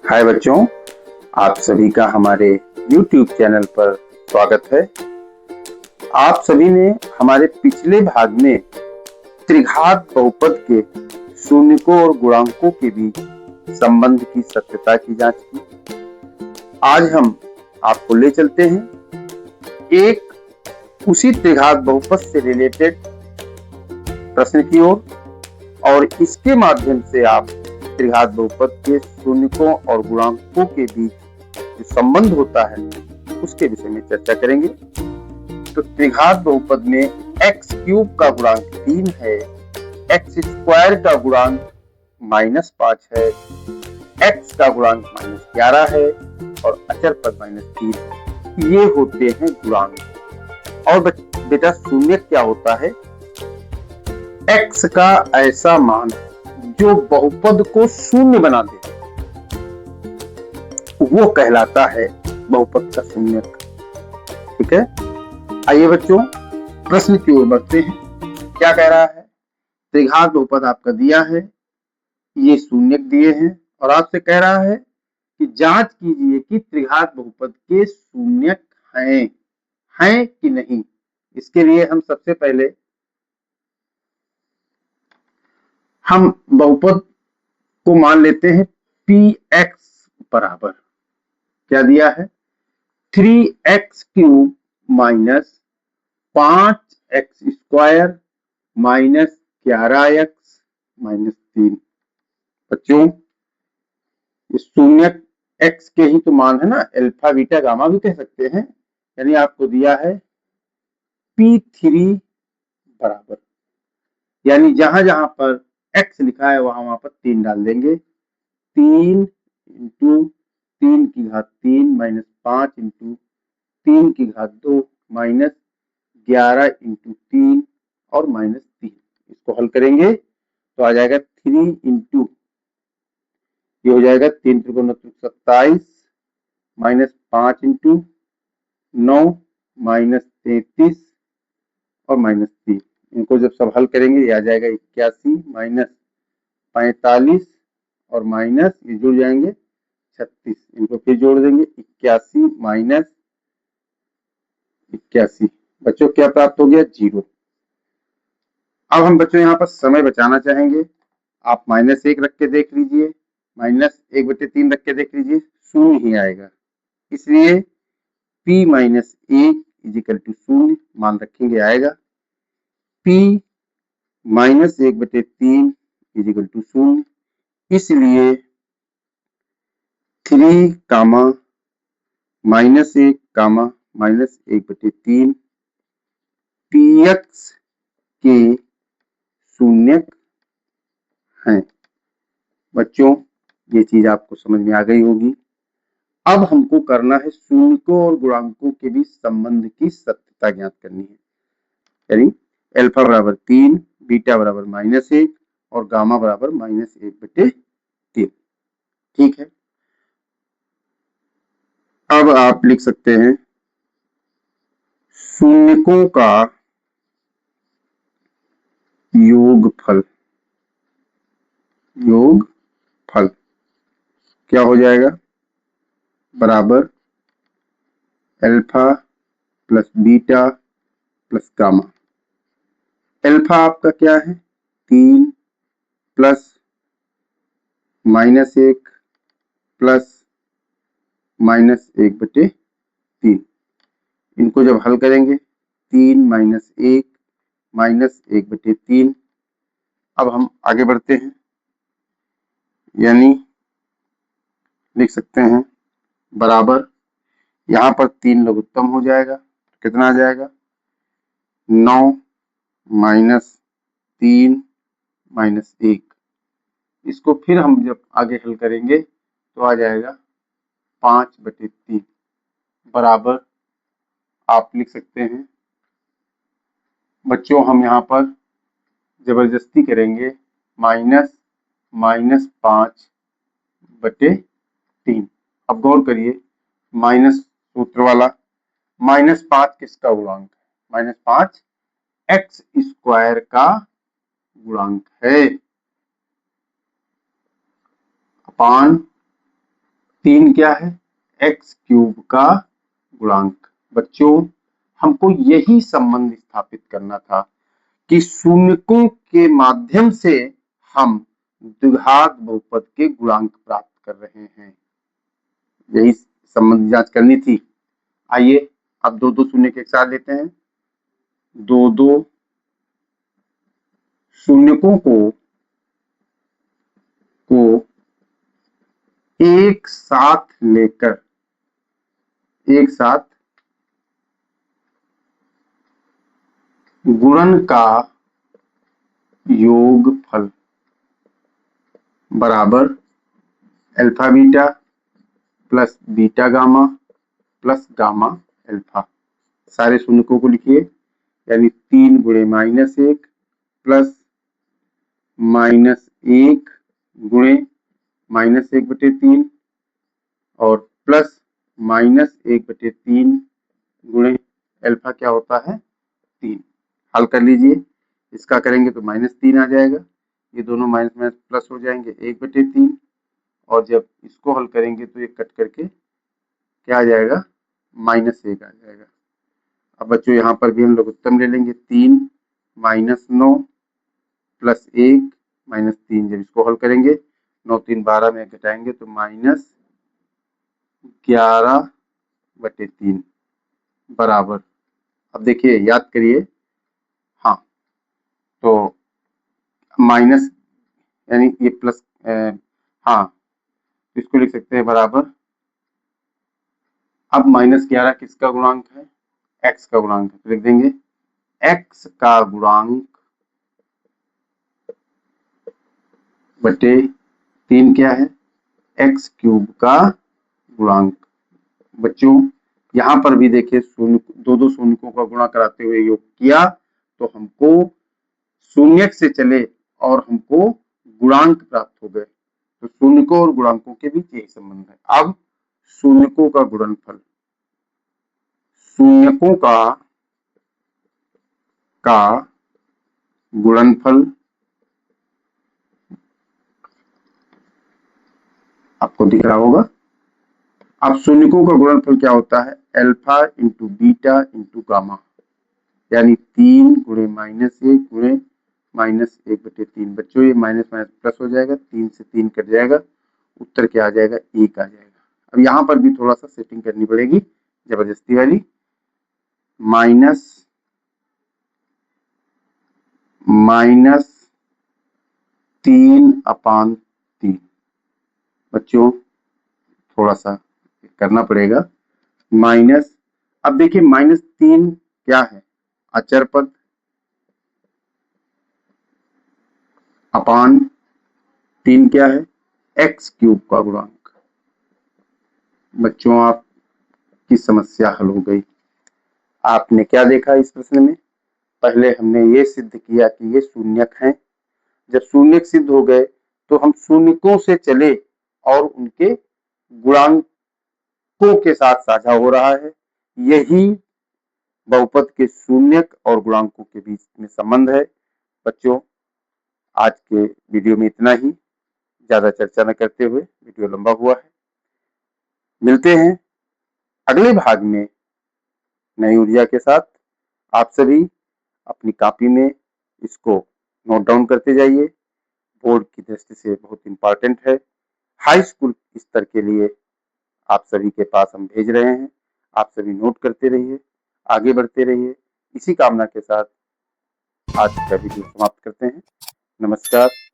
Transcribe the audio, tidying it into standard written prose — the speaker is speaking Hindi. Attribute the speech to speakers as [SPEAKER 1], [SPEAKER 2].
[SPEAKER 1] हाय बच्चों, आप सभी का हमारे YouTube चैनल पर स्वागत है। आप सभी ने हमारे पिछले भाग में त्रिघात बहुपद के शून्यकों और गुणांकों के बीच संबंध की सत्यता की जांच की। आज हम आपको ले चलते हैं एक उसी त्रिघात बहुपद से रिलेटेड प्रश्न की ओर और इसके माध्यम से आप त्रिघात बहुपद के शून्यकों और गुणांकों के बीच जो संबंध होता है उसके विषय में चर्चा करेंगे। तो त्रिघात बहुपद में x क्यूब का गुणांक 3 है, x स्क्वायर का गुणांक -5 है, x का गुणांक -11 है और अचर पद -3 है। ये होते हैं गुणांक। और बेटा शून्य क्या होता है? x का ऐसा मान जो बहुपद को शून्य बना दे वो कहलाता है बहुपद का शून्यक। ठीक है, आइए बच्चों प्रश्न की ओर बढ़ते हैं। क्या कह रहा है? त्रिघात बहुपद आपका दिया है, ये शून्यक दिए हैं और आपसे कह रहा है कि जांच कीजिए कि त्रिघात बहुपद के शून्यक हैं कि नहीं। इसके लिए हम सबसे पहले हम बहुपद को मान लेते हैं px बराबर क्या दिया है? 3x cube minus 5x square minus 11x minus 3। बच्चों ये शून्यक x के ही तो मान है ना, अल्फा बीटा गामा भी कह सकते हैं। यानी आपको दिया है p3 बराबर, यानी जहां जहां पर x लिखा है वहां पर 3 डाल देंगे। 3 इंटू 3 की घात 3 माइनस 5 इंटू 3 की घात 2 माइनस 11 इंटू 3 और माइनस 3। इसको हल करेंगे तो आ जाएगा 3 इंटू ये हो जाएगा 3 त्रिकोण 27 माइनस 5 इंटू 9 माइनस 33 और माइनस 3। इनको जब सब हल करेंगे ये आ जाएगा 81 माइनस 45 और माइनस ये जुड़ जाएंगे 36। इनको फिर जोड़ देंगे 81 माइनस 81। बच्चों क्या प्राप्त हो गया? 0। अब हम बच्चों यहाँ पर समय बचाना चाहेंगे। आप -1 रख के देख लीजिए, -1/3 रख के देख लीजिए, शून्य ही आएगा। इसलिए p माइनस 1 इजिकल टू 0 मान रखेंगे, आएगा p माइनस 1/3 इजिकल टू 0। इसलिए 3 कामा -1 कामा -1/3 px के शून्यक हैं। बच्चों ये चीज आपको समझ में आ गई होगी। अब हमको करना है शून्यकों और गुणांकों के बीच संबंध की सत्यता ज्ञात करनी है। यानी अल्फा बराबर 3, बीटा बराबर -1 और गामा बराबर -1/3। ठीक है, अब आप लिख सकते हैं शून्यकों का योगफल क्या हो जाएगा? बराबर alpha plus beta plus gamma. Alpha आपका क्या है? 3 प्लस -1 प्लस -1/3। इनको जब हल करेंगे 3 माइनस 1 माइनस 1/3। अब हम आगे बढ़ते हैं, यानी लिख सकते हैं बराबर, यहाँ पर 3 लघुत्तम हो जाएगा, कितना आ जाएगा? 9 माइनस 3 माइनस 1। इसको फिर हम जब आगे हल करेंगे तो आ जाएगा 5/3 बराबर आप लिख सकते हैं। बच्चों हम यहाँ पर जबरदस्ती करेंगे, -5/3। अब गौर करिए, माइनस सूत्र वाला -5 किसका गुणांक है? -5 x स्क्वायर का गुणांक है अपान 3 क्या है, एक्स क्यूब का गुणांक। बच्चों हमको यही संबंध स्थापित करना था कि शून्यकों के माध्यम से हम द्विघात बहुपद के गुणांक प्राप्त कर रहे हैं, यही संबंध जांच करनी थी। आइए अब दो दो शून्य के साथ लेते हैं। दो दो शून्यकों को एक साथ लेकर एक साथ गुणन का योगफल बराबर alpha beta plus beta gamma plus gamma alpha. सारे शून्यकों को लिखिए, यानी 3 गुणे -1 प्लस -1 गुणे -1/3 और प्लस -1/3 गुणे अल्फा क्या होता है 3। हल कर लीजिए, इसका करेंगे तो -3 आ जाएगा, ये दोनों माइनस माइनस प्लस हो जाएंगे 1/3 और जब इसको हल करेंगे तो ये कट करके क्या आ जाएगा -1 आ जाएगा। अब बच्चों यहाँ पर भी हम लोग उत्तम ले लेंगे, 3 -9 प्लस 1 -3, जब इसको हल करेंगे 9 3 12 में घटाएंगे तो -11/3 बराबर। अब देखिए याद करिए, हाँ तो माइनस यानी ये प्लस, हाँ तो इसको लिख सकते हैं बराबर। अब -11 किसका गुणांक है, x का गुणांक है, तो लिख देंगे x का गुणांक बटे 3 क्या है, x क्यूब का गुणांक। बच्चों यहाँ पर भी देखिए शून्य दो दो शून्यकों का गुणा कराते हुए योग किया तो हमको शून्य से चले और हमको गुणांक प्राप्त हो गए। तो शून्यकों और गुणांकों के बीच यही संबंध है। अब शून्यकों का गुणनफल, शून्यकों का गुणनफल आपको दिख रहा होगा। अब शून्यकों का गुणनफल क्या होता है, alpha into beta into gamma, यानी 3 गुणे -1 गुणे -1/3। बच्चों ये माइनस माइनस प्लस हो जाएगा, 3 से 3 कट जाएगा, उत्तर क्या आ जाएगा 1 आ जाएगा। अब यहाँ पर भी थोड़ा सा सेटिंग करनी पड़ेगी जबरदस्ती वाली, -3/3। बच्चों थोड़ा सा करना पड़ेगा माइनस। अब देखिए -3 क्या है, अचर पद, अपान 3 क्या है, एक्स क्यूब का गुणांक। बच्चों आपकी समस्या हल हो गई। आपने क्या देखा इस प्रश्न में, पहले हमने ये सिद्ध किया कि ये शून्यक हैं। जब शून्यक सिद्ध हो गए तो हम शून्यकों से चले और उनके गुणांकों के साथ साझा हो रहा है। यही बहुपद के शून्यक और गुणांकों के बीच में संबंध है। बच्चों आज के वीडियो में इतना ही, ज्यादा चर्चा न करते हुए, वीडियो लंबा हुआ है। मिलते हैं अगले भाग में नई ऊर्जा के साथ। आप सभी अपनी कॉपी में इसको नोट डाउन करते जाइए, बोर्ड की दृष्टि से बहुत इंपॉर्टेंट है। हाई स्कूल स्तर के लिए आप सभी के पास हम भेज रहे हैं, आप सभी नोट करते रहिए, आगे बढ़ते रहिए। इसी कामना के साथ आज का वीडियो समाप्त करते हैं। नमस्कार।